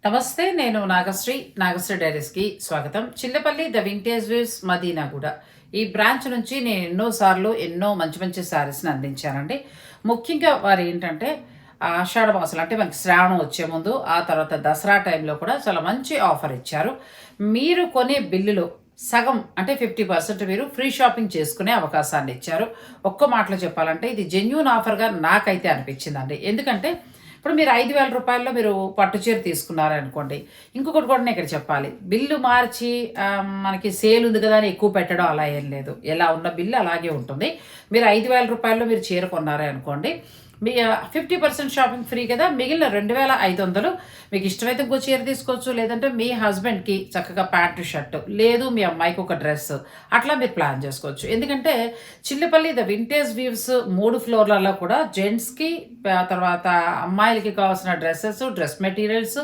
నమస్తే. నేను నాగశ్రీ డైరీస్‌కి స్వాగతం. Chillapalli the vintage views Madinaguda. ఈ బ్రాంచ్ నుంచి నేను ఎన్నో సార్లు ఎన్నో మంచి మంచి శారీస్‌ని అందించానండి. ముఖ్యంగా వారేంటంటే ఆషాఢ మాసాలు అంటే మనకి శ్రావణం వచ్చే ముందు, ఆ తర్వాత దసరా టైంలో కూడా చాలా మంచి ఆఫర్ ఇచ్చారు. మీరు కొనే బిల్లులో సగం అంటే 50% మీరు ఫ్రీ షాపింగ్ చేసుకునే అవకాశాన్ని ఇచ్చారు. ఒక్క మాటలో చెప్పాలంటే ఇది జెన్యూన్ ఆఫర్‌గా నాకైతే అనిపించిందండి. ఎందుకంటే ఇప్పుడు మీరు రూ. 5,000 మీరు పట్టు చీర తీసుకున్నారనుకోండి. ఇంకొకటి కూడా నేను ఇక్కడ చెప్పాలి. బిల్లు మార్చి మనకి సేల్ ఉంది కదా అని ఎక్కువ పెట్టడం అలా ఏం లేదు. ఎలా ఉన్న బిల్లు అలాగే ఉంటుంది. మీరు రూ. 5,000 మీరు చీర కొన్నారే అనుకోండి. మీ 50% షాపింగ్ ఫ్రీ కదా! మిగిలిన 2,500 మీకు ఇష్టమైతే ఇంకో చీర తీసుకోవచ్చు. లేదంటే మీ హస్బెండ్‌కి చక్కగా ప్యాంటు, షర్టు లేదు మీ అమ్మాయికి ఒక డ్రెస్ అట్లా మీరు ప్లాన్ చేసుకోవచ్చు. ఎందుకంటే చిల్లిపల్లి ద వింటేజ్ వీవ్స్ 3 ఫ్లోర్‌లలో కూడా జెంట్స్‌కి తర్వాత అమ్మాయిలకి కావాల్సిన డ్రెస్ మెటీరియల్స్,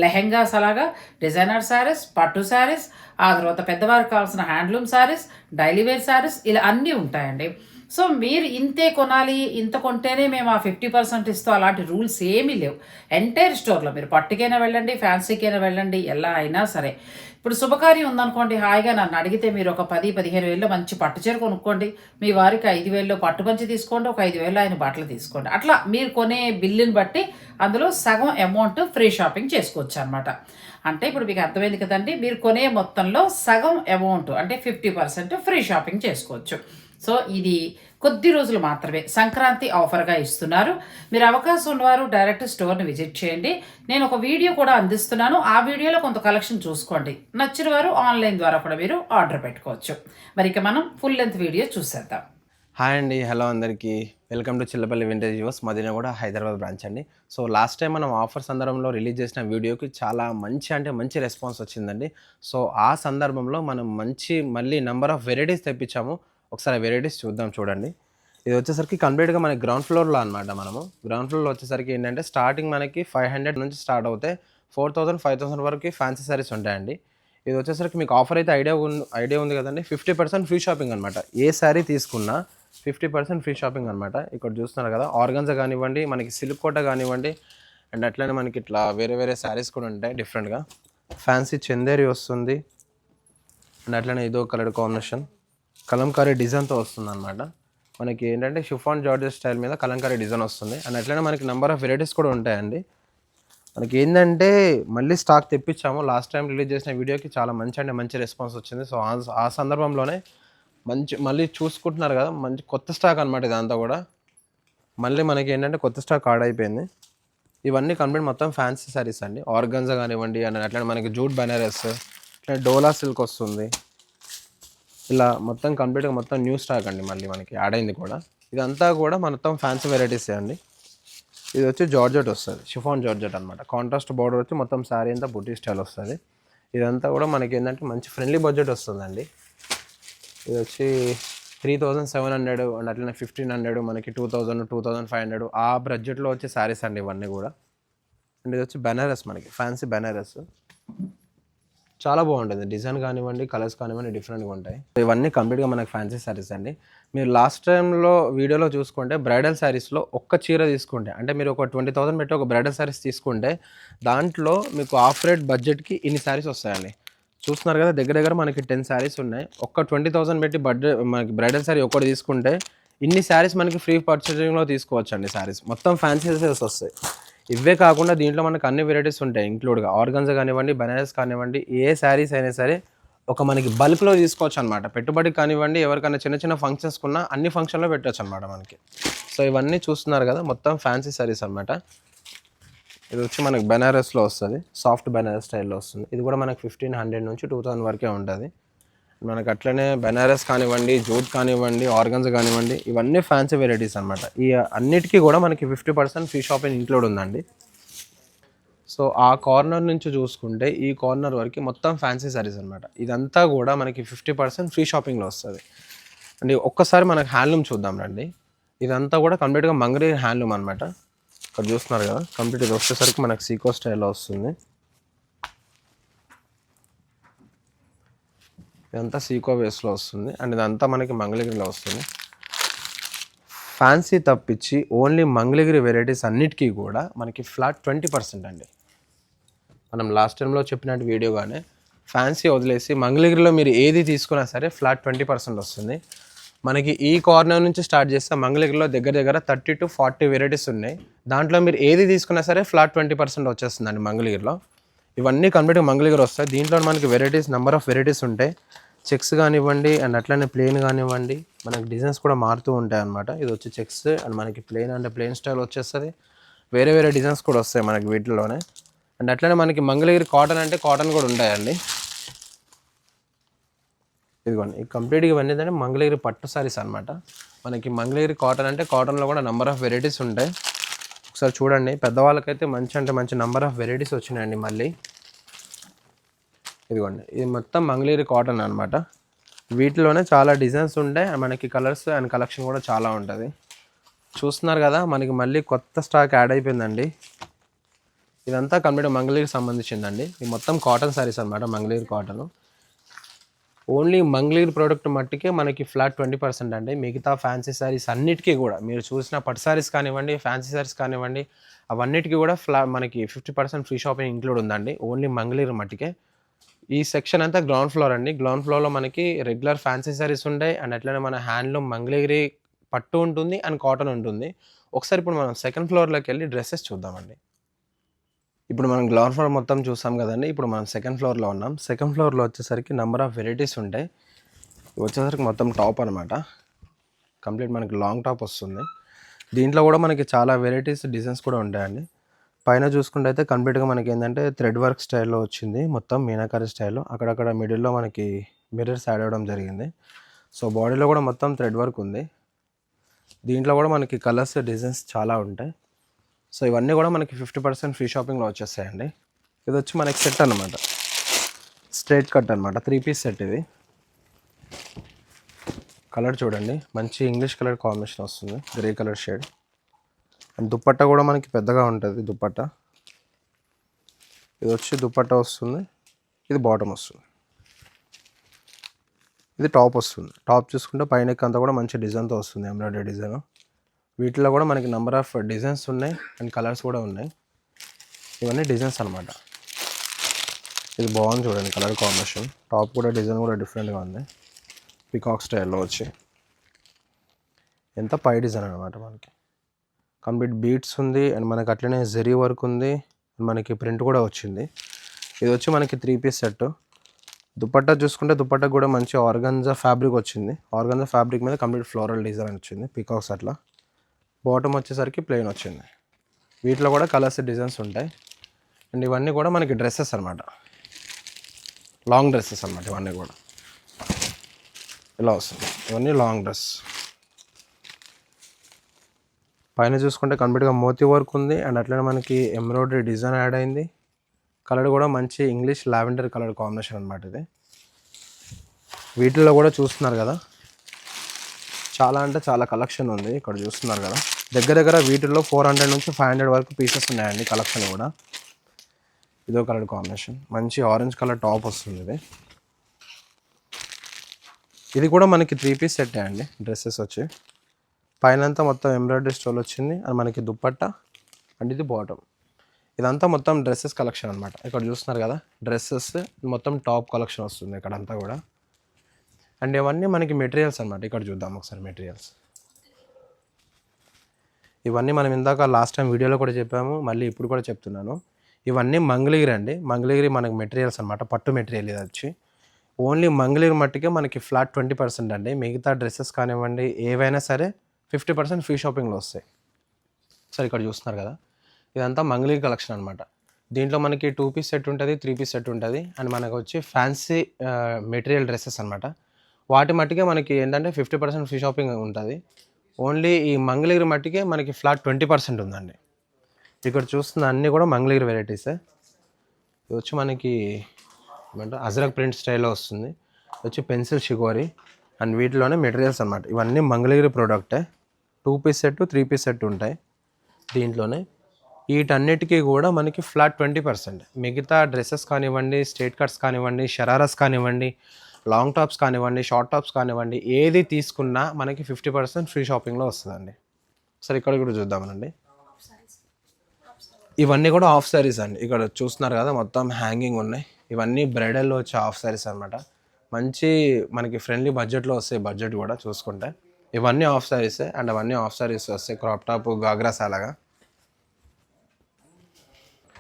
లెహెంగాస్ అలాగా డిజైనర్ శారీస్, పట్టు శారీస్, ఆ తర్వాత పెద్దవారికి కావాల్సిన handloom saris, daily wear saris ఇలా అన్నీ ఉంటాయండి. సో మీరు ఇంతే కొనాలి, ఇంత కొంటేనే మేము ఆ 50% ఇస్తాం అలాంటి రూల్స్ ఏమీ లేవు. ఎంటైర్ స్టోర్‌లో మీరు పట్టుకైనా వెళ్ళండి, ఫ్యాన్సీకైనా వెళ్ళండి, ఎలా అయినా సరే. ఇప్పుడు శుభకార్యం ఉందనుకోండి, హాయిగా నన్ను అడిగితే మీరు ఒక 10, 15,000 మంచి పట్టు చీర కొనుక్కోండి. మీ వారికి 5,000 పట్టు పంచె తీసుకోండి, ఒక 5,000 ఆయన బట్టలు తీసుకోండి. అట్లా మీరు కొనే బిల్లుని బట్టి అందులో సగం అమౌంట్ ఫ్రీ షాపింగ్ చేసుకోవచ్చనమాట. అంటే ఇప్పుడు మీకు అర్థమైంది కదండీ! మీరు కొనే మొత్తంలో సగం అమౌంట్ అంటే 50% ఫ్రీ షాపింగ్ చేసుకోవచ్చు. సో ఇది కొద్ది రోజులు మాత్రమే సంక్రాంతి ఆఫర్‌గా ఇస్తున్నారు. మీరు అవకాశం ఉన్నవారు డైరెక్ట్ స్టోర్‌ని విజిట్ చేయండి. నేను ఒక వీడియో కూడా అందిస్తున్నాను. ఆ వీడియోలో కొంత కలెక్షన్ చూసుకోండి. నచ్చిన వారు ఆన్‌లైన్ ద్వారా కూడా మీరు ఆర్డర్ పెట్టుకోవచ్చు. మరి ఇక మనం ఫుల్ లెంత్ వీడియో చూసేద్దాం. హాయ్ అండి. హలో అందరికీ. Welcome to Chillapalli vintage viewers Madinaguda Hyderabad branch అండి. సో లాస్ట్ టైం మనం ఆఫర్ సందర్భంలో రిలీజ్ చేసిన వీడియోకి చాలా మంచి రెస్పాన్స్ వచ్చిందండి. సో ఆ సందర్భంలో మనం మళ్ళీ నంబర్ ఆఫ్ వెరైటీస్ తెప్పించాము. ఒకసారి వెరైటీస్ చూద్దాం చూడండి. ఇది వచ్చేసరికి కంప్లీట్గా మనకి గ్రౌండ్ ఫ్లోర్లో అనమాట. గ్రౌండ్ ఫ్లోర్లో వచ్చేసరికి ఏంటంటే స్టార్టింగ్ మనకి 500 నుంచి స్టార్ట్ అవుతాయి. 4,000, 5,000 వరకు ఫ్యాన్సీ సారీస్ ఉంటాయండి. ఇది వచ్చేసరికి మీకు ఆఫర్ అయితే ఐడియా ఉంది కదండి. 50% ఫ్రీ షాపింగ్ అనమాట. ఏ శారీ తీసుకున్నా 50% ఫ్రీ షాపింగ్ అనమాట. ఇక్కడ చూస్తున్నారు కదా, ఆర్గన్జా కానివ్వండి, మనకి సిల్క్ కోట కానివ్వండి, అండ్ అట్లనే మనకి ఇట్లా వేరే శారీస్ కూడా ఉంటాయి డిఫరెంట్గా. ఫ్యాన్సీ చందేరి వస్తుంది, అండ్ అట్లనే ఇదో కలర్ కాంబినేషన్ కలంకారీ డిజైన్తో వస్తుంది అనమాట. మనకి ఏంటంటే షిఫాన్ జార్జెట్ స్టైల్ మీద కలంకారీ డిజైన్ వస్తుంది. అండ్ అట్లనే మనకి నెంబర్ ఆఫ్ వెరైటీస్ కూడా ఉంటాయండి. మనకి ఏంటంటే మళ్ళీ స్టాక్ తెప్పించాము. లాస్ట్ టైం రిలీజ్ చేసిన వీడియోకి చాలా మంచి రెస్పాన్స్ వచ్చింది. సో ఆ సందర్భంలోనే మళ్ళీ చూసుకుంటున్నారు కదా, మంచి కొత్త స్టాక్ అనమాట ఇదంతా కూడా. మళ్ళీ మనకి ఏంటంటే కొత్త స్టాక్ యాడ్ అయిపోయింది. ఇవన్నీ కంప్లీట్ మొత్తం ఫ్యాన్సీ సారీస్ అండి. ఆర్గన్జా కానివ్వండి, అండ్ అట్లనే మనకి జూట్ బనారస్, అట్లా డోలా సిల్క్ వస్తుంది. ఇలా మొత్తం కంప్లీట్గా మొత్తం న్యూ స్టాక్ అండి. మళ్ళీ మనకి యాడ్ అయింది కూడా. ఇదంతా కూడా మొత్తం ఫ్యాన్సీ వెరైటీసే అండి. ఇది వచ్చి జార్జెట్ వస్తుంది, షిఫాన్ జార్జెట్ అనమాట. కాంట్రాస్ట్ బార్డర్ వచ్చి మొత్తం శారీ అంతా బుటీ స్టైల్ వస్తుంది. ఇదంతా కూడా మనకి ఏంటంటే మంచి ఫ్రెండ్లీ బడ్జెట్ వస్తుందండి. ఇది వచ్చి 3,700 అండ్ అట్లనే 1,500, మనకి 2,000, 2,500 ఆ బడ్జెట్లో వచ్చే శారీస్ అండి ఇవన్నీ కూడా. అండ్ ఇది వచ్చి బెనారస్, మనకి ఫ్యాన్సీ బెనారస్ చాలా బాగుంటుంది. డిజైన్ కానివ్వండి, కలర్స్ కానివ్వండి డిఫరెంట్గా ఉంటాయి. ఇవన్నీ కంప్లీట్గా మనకి ఫ్యాన్సీ శారీస్ అండి. మీరు లాస్ట్ టైంలో వీడియోలో చూసుకుంటే బ్రైడల్ శారీస్లో ఒక్క చీర తీసుకుంటే, అంటే మీరు ఒక 20,000 పెట్టి ఒక బ్రైడల్ శారీస్ తీసుకుంటే దాంట్లో మీకు ఆఫ్ రేట్ బడ్జెట్కి ఇన్ని శారీస్ వస్తాయండి. చూస్తున్నారు కదా, దగ్గర మనకి 10 శారీస్ ఉన్నాయి. ఒక్క 20,000 పెట్టి మనకి బ్రైడల్ శారీ ఒక్కటి తీసుకుంటే ఇన్ని శారీస్ మనకి ఫ్రీ పర్చేసింగ్లో తీసుకోవచ్చు అండి. శారీస్ మొత్తం ఫ్యాన్సీ శారీస్ వస్తాయి. ఇవే కాకుండా దీంట్లో మనకు అన్ని వెరైటీస్ ఉంటాయి ఇంక్లూడ్గా. ఆర్గన్జా కానివ్వండి, బనారస్ కానివ్వండి, ఏ శారీస్ అయినా సరే ఒక మనకి బల్క్లో తీసుకోవచ్చు అనమాట. పెట్టుబడికి కానివ్వండి, ఎవరికైనా చిన్న ఫంక్షన్స్కి ఉన్న అన్ని ఫంక్షన్లో పెట్టవచ్చు అనమాట మనకి. సో ఇవన్నీ చూస్తున్నారు కదా, మొత్తం ఫ్యాన్సీ శారీస్ అనమాట. ఇది వచ్చి మనకి బెనారస్లో వస్తుంది, సాఫ్ట్ బెనారస్ స్టైల్లో వస్తుంది. ఇది కూడా మనకి 1,500 నుంచి 2,000 వరకే ఉంటుంది. మనకు అట్లనే బెనారస్ కానివ్వండి, జూట్ కానివ్వండి, ఆర్గన్స్ కానివ్వండి, ఇవన్నీ ఫ్యాన్సీ వెరైటీస్ అనమాట. ఈ అన్నిటికీ కూడా మనకి 50% ఫ్రీ షాపింగ్ ఇంక్లూడ్ ఉందండి. సో ఆ కార్నర్ నుంచి చూసుకుంటే ఈ కార్నర్ వరకు మొత్తం ఫ్యాన్సీ సారీస్ అనమాట. ఇదంతా కూడా మనకి 50% ఫ్రీ షాపింగ్లో వస్తుంది అండి. ఒక్కసారి మనకి హ్యాండ్లూమ్ చూద్దాం రండి. ఇదంతా కూడా కంప్లీట్గా మంగళగిరి హ్యాండ్లూమ్ అనమాట. ఇక్కడ చూస్తున్నారు కదా, కంప్లీట్ ఇది వచ్చేసరికి మనకి సీకో స్టైల్లో వస్తుంది. ఇదంతా సీకో వేస్లో వస్తుంది అండ్ ఇదంతా మనకి మంగళగిరిలో వస్తుంది. ఫ్యాన్సీ తప్పించి ఓన్లీ మంగళగిరి వెరైటీస్ అన్నిటికీ కూడా మనకి ఫ్లాట్ 20% అండి. మనం లాస్ట్ టైంలో చెప్పినట్టు వీడియోగానే ఫ్యాన్సీ వదిలేసి మంగళగిరిలో మీరు ఏది తీసుకున్నా సరే ఫ్లాట్ 20% వస్తుంది. మనకి ఈ కార్నర్ నుంచి స్టార్ట్ చేస్తే మంగళగిరిలో దగ్గర దగ్గర 30 to 40 వెరైటీస్ ఉన్నాయి. దాంట్లో మీరు ఏది తీసుకున్నా సరే ఫ్లాట్ 20% వచ్చేస్తుందండి మంగళగిరిలో. ఇవన్నీ కంప్లీట్గా మంగళగిరి వస్తాయి. దీంట్లో మనకి వెరైటీస్ నెంబర్ ఆఫ్ వెరైటీస్ ఉంటాయి. చెక్స్ కానివ్వండి అండ్ అట్లనే ప్లెయిన్ కానివ్వండి, మనకి డిజైన్స్ కూడా మారుతూ ఉంటాయి అన్నమాట. ఇది వచ్చి చెక్స్ అండ్ మనకి ప్లెయిన్ అంటే ప్లెయిన్ స్టైల్ వచ్చేస్తుంది. వేరే వేరే డిజైన్స్ కూడా వస్తాయి మనకి వీటిలోనే. అండ్ అట్లనే మనకి మంగళగిరి కాటన్ అంటే కాటన్ కూడా ఉంటాయండి. ఇదిగోండి ఈ కంప్లీట్గా ఇవన్నీ ఏంటంటే మంగళగిరి పట్టు సారీస్ అనమాట. మనకి మంగళగిరి కాటన్ అంటే కాటన్లో కూడా నెంబర్ ఆఫ్ వెరైటీస్ ఉంటాయి. ఒకసారి చూడండి, పెద్దవాళ్ళకైతే మంచి అంటే మంచి నెంబర్ ఆఫ్ వెరైటీస్ వచ్చినాయండి మళ్ళీ. ఇదిగోండి ఇది మొత్తం మంగళగిరి కాటన్ అనమాట. వీటిలోనే చాలా డిజైన్స్ ఉంటాయి, మనకి కలర్స్ అండ్ కలెక్షన్ కూడా చాలా ఉంటుంది. చూస్తున్నారు కదా, మనకి మళ్ళీ కొత్త స్టాక్ యాడ్ అయిపోయిందండి. ఇదంతా కంప్లీట్ మంగళగిరికి సంబంధించిందండి. ఇది మొత్తం కాటన్ సారీస్ అనమాట, Mangalagiri cotton. Only Mangalagiri product మట్టికే మనకి ఫ్లాట్ 20% అండి. మిగతా ఫ్యాన్సీ సారీస్ అన్నిటికీ కూడా మీరు చూసిన పట్టు సారీస్ కానివ్వండి, ఫ్యాన్సీ సారీస్ కానివ్వండి, అవన్నిటికీ కూడా మనకి 50% ఫ్రీ షాపింగ్ ఇంక్లూడ్ ఉందండి. ఓన్లీ మంగళగిరి మట్టికే. ఈ సెక్షన్ అంతా గ్రౌండ్ ఫ్లోర్ అండి. గ్రౌండ్ ఫ్లోర్లో మనకి రెగ్యులర్ ఫ్యాన్సీ సారీస్ ఉంటాయి అండ్ అట్లనే మన హ్యాండ్లూమ్ మంగళగిరి పట్టు ఉంటుంది అండ్ కాటన్ ఉంటుంది. ఒకసారి ఇప్పుడు మనం సెకండ్ ఫ్లోర్లోకి వెళ్ళి డ్రెస్సెస్ చూద్దామండి. ఇప్పుడు మనం గ్రౌండ్ ఫ్లోర్ మొత్తం చూసాం కదండి. ఇప్పుడు మనం సెకండ్ ఫ్లోర్లో ఉన్నాం. సెకండ్ ఫ్లోర్లో వచ్చేసరికి నెంబర్ ఆఫ్ వెరైటీస్ ఉంటాయి. వచ్చేసరికి మొత్తం టాప్ అనమాట. కంప్లీట్ మనకి లాంగ్ టాప్ వస్తుంది. దీంట్లో కూడా మనకి చాలా వెరైటీస్ డిజైన్స్ కూడా ఉంటాయండి. పైన చూసుకుంటే అయితే కంప్లీట్గా మనకి ఏంటంటే థ్రెడ్ వర్క్ స్టైల్లో వచ్చింది, మొత్తం మీనాకారి స్టైల్లో. అక్కడక్కడ మిడిల్లో మనకి మిర్రర్స్ యాడ్ అవ్వడం జరిగింది. సో బాడీలో కూడా మొత్తం థ్రెడ్ వర్క్ ఉంది. దీంట్లో కూడా మనకి కలర్స్ డిజైన్స్ చాలా ఉంటాయి. సో ఇవన్నీ కూడా మనకి 50% ఫ్రీ షాపింగ్లో వచ్చేస్తాయండి. ఇది వచ్చి మనకి సెట్ అనమాట, స్ట్రైట్ కట్ అనమాట, 3 పీస్ సెట్. ఇది కలర్ చూడండి, మంచి ఇంగ్లీష్ కలర్ కాంబినేషన్ వస్తుంది, grey colour shade. And dupatta కూడా మనకి పెద్దగా ఉంటుంది దుప్పట్టా. ఇది వచ్చి దుప్పట్టా వస్తుంది, ఇది బాటమ్ వస్తుంది, ఇది టాప్ వస్తుంది. టాప్ చూసుకుంటే పైన అంతా కూడా మంచి డిజైన్తో వస్తుంది, ఎంబ్రాయిడరీ డిజైన్. వీటిలో కూడా మనకి నెంబర్ ఆఫ్ డిజైన్స్ ఉన్నాయి అండ్ కలర్స్ కూడా ఉన్నాయి. ఇవన్నీ డిజైన్స్ అనమాట. ఇది బాగుంది చూడండి కలర్ కాంబినేషన్. టాప్ కూడా డిజైన్ కూడా డిఫరెంట్గా ఉంది, పికాక్ స్టైల్లో వచ్చి. ఎంత పై డిజైన్ అనమాట. మనకి కంప్లీట్ బీట్స్ ఉంది అండ్ మనకి అట్లనే జరీ వర్క్ ఉంది, మనకి ప్రింట్ కూడా వచ్చింది. ఇది వచ్చి మనకి 3 పీస్ సెట్. దుపట్టా చూసుకుంటే దుపట్టా కూడా మంచి ఆర్గంజా ఫ్యాబ్రిక్ వచ్చింది. ఆర్గంజా ఫ్యాబ్రిక్ మీద కంప్లీట్ ఫ్లోరల్ డిజైన్ వచ్చింది, పికాక్స్ అట్లా. బాటమ్ వచ్చేసరికి ప్లెయిన్ వచ్చింది. వీటిలో కూడా కలర్స్ డిజైన్స్ ఉంటాయి. అండ్ ఇవన్నీ కూడా మనకి డ్రెస్సెస్ అనమాట, లాంగ్ డ్రెస్సెస్ అనమాట. ఇవన్నీ కూడా ఇలా వస్తుంది, ఇవన్నీ లాంగ్ డ్రెస్. పైన చూసుకుంటే కంప్లీట్గా మోతీ వర్క్ ఉంది అండ్ అట్లనే మనకి ఎంబ్రాయిడరీ డిజైన్ యాడ్ అయింది. కలర్ కూడా మంచి ఇంగ్లీష్ లావెండర్ కలర్ కాంబినేషన్ అనమాట ఇది. వీటిల్లో కూడా చూస్తున్నారు కదా, చాలా అంటే చాలా కలెక్షన్ ఉంది. ఇక్కడ చూస్తున్నారు కదా, దగ్గర దగ్గర వీటిల్లో 400 నుంచి 500 వరకు పీసెస్ ఉన్నాయండి కలెక్షన్ కూడా. ఇదో కలర్ కాంబినేషన్, మంచి ఆరెంజ్ కలర్ టాప్ వస్తుంది ఇది. ఇది కూడా మనకి 3 పీస్ సెట్ అండి. డ్రెస్సెస్ వచ్చి పైన అంతా మొత్తం ఎంబ్రాయిడరీ స్టోల్ వచ్చింది అండ్ మనకి దుప్పట్టా అండ్ ఇది బాటమ్. ఇదంతా మొత్తం డ్రెస్సెస్ కలెక్షన్ అనమాట. ఇక్కడ చూస్తున్నారు కదా, డ్రెస్సెస్ మొత్తం టాప్ కలెక్షన్ వస్తుంది ఇక్కడంతా కూడా. అండ్ ఇవన్నీ మనకి మెటీరియల్స్ అనమాట. ఇక్కడ చూద్దాం ఒకసారి మెటీరియల్స్. ఇవన్నీ మనం ఇందాక లాస్ట్ టైం వీడియోలో కూడా చెప్పాము, మళ్ళీ ఇప్పుడు కూడా చెప్తున్నాను. ఇవన్నీ మంగళగిరి అండి. మంగళగిరి మనకి మెటీరియల్స్ అనమాట, పట్టు మెటీరియల్ ఇది వచ్చి. ఓన్లీ మంగళగిరి మట్టికే మనకి ఫ్లాట్ 20% అండి. మిగతా డ్రెస్సెస్ కానివ్వండి ఏవైనా సరే 50% ఫ్రీ షాపింగ్లో వస్తాయి. సరే ఇక్కడ చూస్తున్నారు కదా, ఇదంతా మంగళగిరి కలెక్షన్ అనమాట. దీంట్లో మనకి 2 పీస్ సెట్ ఉంటుంది, 3 పీస్ సెట్ ఉంటుంది అండ్ మనకు వచ్చి ఫ్యాన్సీ మెటీరియల్ డ్రెస్సెస్ అనమాట. వాటి మట్టికే మనకి ఏంటంటే 50% ఫ్రీ షాపింగ్ ఉంటుంది. ఓన్లీ ఈ మంగళగిరి మట్టికే మనకి ఫ్లాట్ 20% ఉందండి. ఇక్కడ చూస్తున్న అన్నీ కూడా మంగళగిరి వెరైటీసే. ఇది వచ్చి మనకి ఏమంటారు అజ్రక్ ప్రింట్ స్టైల్లో వస్తుంది. ఇది వచ్చి పెన్సిల్ షిగోరి అండ్ వీటిలోనే మెటీరియల్స్ అనమాట. ఇవన్నీ మంగళగిరి ప్రోడక్టే. 2 పీస్ సెట్ 3 పీస్ సెట్ ఉంటాయి దీంట్లోనే. వీటన్నిటికీ కూడా మనకి ఫ్లాట్ 20%. మిగతా డ్రెస్సెస్ కానివ్వండి, స్ట్రేట్ కట్స్ కానివ్వండి, షరారాస్ కానివ్వండి, లాంగ్ టాప్స్ కానివ్వండి, షార్ట్ టాప్స్ కానివ్వండి, ఏది తీసుకున్నా మనకి 50% ఫ్రీ షాపింగ్లో వస్తుందండి. సరే ఇక్కడ కూడా చూద్దామనండి. ఇవన్నీ కూడా హాఫ్ శారీస్ అండి. ఇక్కడ చూస్తున్నారు కదా మొత్తం హ్యాంగింగ్ ఉన్నాయి. ఇవన్నీ బ్రైడల్లో వచ్చే హాఫ్ శారీస్ అనమాట. మంచి మనకి ఫ్రెండ్లీ బడ్జెట్లో వస్తాయి. బడ్జెట్ కూడా చూసుకుంటే ఇవన్నీ హాఫ్ శారీసే అండ్ అవన్నీ హాఫ్ శారీస్ వస్తాయి. క్రాప్ టాప్ గాగ్రాస్ అలాగా.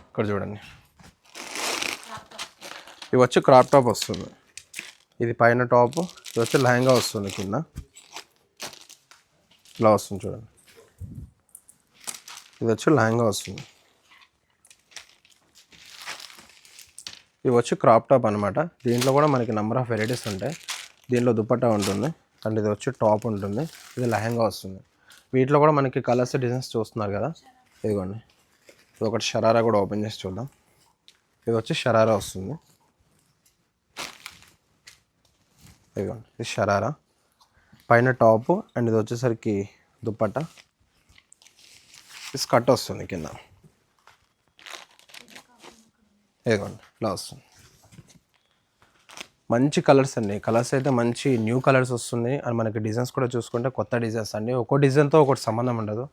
ఇక్కడ చూడండి, ఇవి వచ్చి క్రాప్ టాప్ వస్తుంది. ఇది పైన టాప్, ఇది వచ్చి లెహంగా వస్తుంది. కింద ఇలా వస్తుంది చూడండి. ఇది వచ్చి లెహంగా వస్తుంది. ఇవి వచ్చి క్రాప్ టాప్ అనమాట. దీంట్లో కూడా మనకి నెంబర్ ఆఫ్ వెరైటీస్ ఉంటాయి. దీంట్లో దుపట్టా ఉంటుంది అండ్ ఇది వచ్చి టాప్ ఉంటుంది. ఇది లెహంగా వస్తుంది. వీటిలో కూడా మనకి కలర్స్ డిజైన్స్ చూస్తున్నారు కదా. ఇదిగోండి, ఇది ఒకటి షరారా కూడా ఓపెన్ చేసి చూద్దాం. ఇది వచ్చి షరారా వస్తుంది. ఇదిగోండి, ఇది షరారా పైన టాప్ అండ్ ఇది వచ్చేసరికి దుపట్టా. ఇది స్కర్ట్ వస్తుంది కింద. ఇదిగోండి ఇలా వస్తుంది. మంచి కలర్స్ అండి. కలర్స్ అయితే మంచి న్యూ కలర్స్ వస్తుంది అండ్ మనకి డిజైన్స్ కూడా చూసుకుంటే కొత్త డిజైన్స్ అండి. ఒక్కో డిజైన్తో ఒకటి సంబంధం ఉండదు.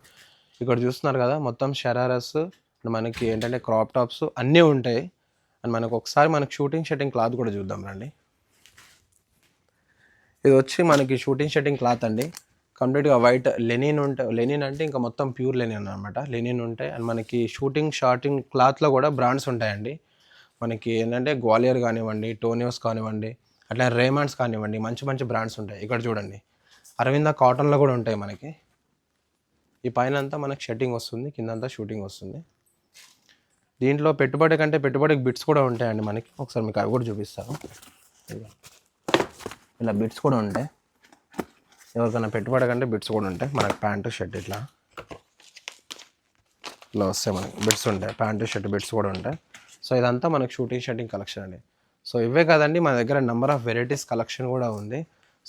ఇక్కడ చూస్తున్నారు కదా మొత్తం షరారాస్ మనకి ఏంటంటే క్రాప్ టాప్స్ అన్నీ ఉంటాయి. అండ్ మనకు ఒకసారి మనకి షూటింగ్ క్లాత్ కూడా చూద్దాం రండి. ఇది వచ్చి మనకి షూటింగ్ క్లాత్ అండి. కంప్లీట్గా వైట్ లెనిన్ ఉంటాయి. లెనిన్ అంటే ఇంకా మొత్తం ప్యూర్ లెనిన్ అనమాట. లెనిన్ ఉంటాయి అండ్ మనకి షార్టింగ్ క్లాత్లో కూడా బ్రాండ్స్ ఉంటాయండి. మనకి ఏంటంటే గ్వాలియర్ కానివ్వండి, టోనియోస్ కానివ్వండి, అట్లా రేమాండ్స్ కానివ్వండి, మంచి మంచి బ్రాండ్స్ ఉంటాయి. ఇక్కడ చూడండి, అరవింద కాటన్లో కూడా ఉంటాయి మనకి. ఈ పైన అంతా మనకి షర్టింగ్ వస్తుంది, కిందంతా షూటింగ్ వస్తుంది. దీంట్లో పెట్టుబడికి బిట్స్ కూడా ఉంటాయండి మనకి. ఒకసారి మీకు అవి కూడా చూపిస్తాను. ఇలా బిట్స్ కూడా ఉంటాయి. ఎవరికైనా పెట్టుబడికంటే బిట్స్ కూడా ఉంటాయి. మనకి ప్యాంటు షర్ట్ ఇలా వస్తాయి. మనకి బిట్స్ ఉంటాయి, ప్యాంటు షర్ట్ బిట్స్ కూడా ఉంటాయి. సో ఇదంతా మనకు షర్టింగ్ కలెక్షన్ అండి. సో ఇవే కాదండి, మన దగ్గర నెంబర్ ఆఫ్ వెరైటీస్ కలెక్షన్ కూడా ఉంది.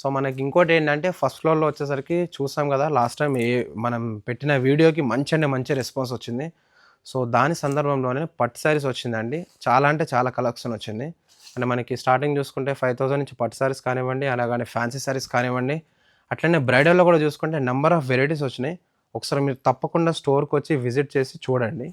సో మనకి ఇంకోటి ఏంటంటే ఫస్ట్ ఫ్లోర్లో వచ్చేసరికి చూసాం కదా లాస్ట్ టైం మనం పెట్టిన వీడియోకి మంచి రెస్పాన్స్ వచ్చింది. సో దాని సందర్భంలోనే పట్టు శారీస్ వచ్చిందండి. చాలా అంటే చాలా కలెక్షన్ వచ్చింది. అంటే మనకి స్టార్టింగ్ చూసుకుంటే 5,000 నుంచి పట్టు శారీస్ కానివ్వండి, అలాగనే ఫ్యాన్సీ శారీస్ కానివ్వండి, అట్లనే బ్రైడల్లో కూడా చూసుకుంటే నెంబర్ ఆఫ్ వెరైటీస్ వచ్చినాయి. ఒకసారి మీరు తప్పకుండా స్టోర్కి వచ్చి విజిట్ చేసి చూడండి.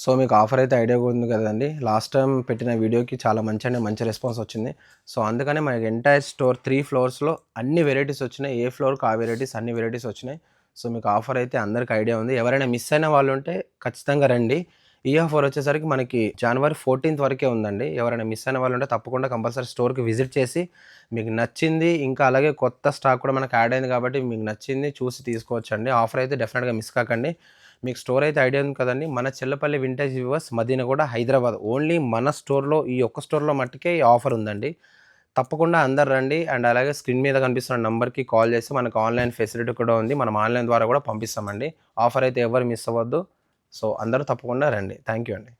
సో మీకు ఆఫర్ అయితే ఐడియా ఉంది కదండి. లాస్ట్ టైం పెట్టిన వీడియోకి చాలా మంచి రెస్పాన్స్ వచ్చింది. సో అందుకనే మనకి ఎంటైర్ స్టోర్ 3 ఫ్లోర్స్లో అన్ని వెరైటీస్ వచ్చినాయి. ఏ ఫ్లోర్కి ఆ వెరైటీస్, అన్ని వెరైటీస్ వచ్చినాయి. సో మీకు ఆఫర్ అయితే అందరికి ఐడియా ఉంది. ఎవరైనా మిస్ అయిన వాళ్ళు ఉంటే ఖచ్చితంగా రండి. ఈ ఆఫర్ వచ్చేసరికి మనకి జనవరి 14th వరకే ఉందండి. ఎవరైనా మిస్ అయిన వాళ్ళు ఉంటే తప్పకుండా కంపల్సరీ స్టోర్కి విజిట్ చేసి మీకు నచ్చింది, ఇంకా అలాగే కొత్త స్టాక్ కూడా మనకు యాడ్ అయింది కాబట్టి మీకు నచ్చింది చూసి తీసుకోవచ్చండి. ఆఫర్ అయితే డెఫినెట్గా మిస్ కాకండి. మీకు స్టోర్ అయితే ఐడియా ఉంది కదండి. మన Chellapalli vintage viewers Madinaguda Hyderabad. Only మన స్టోర్లో, ఈ ఒక్క స్టోర్లో మట్టుకే ఈ ఆఫర్ ఉందండి. తప్పకుండా అందరు రండి. అండ్ అలాగే స్క్రీన్ మీద కనిపిస్తున్న నెంబర్కి కాల్ చేసి మనకు ఆన్లైన్ ఫెసిలిటీ కూడా ఉంది. మనం ఆన్లైన్ ద్వారా కూడా పంపిస్తామండి. ఆఫర్ అయితే ఎవరు మిస్ అవ్వద్దు. సో అందరూ తప్పకుండా రండి. థ్యాంక్ యూ అండి.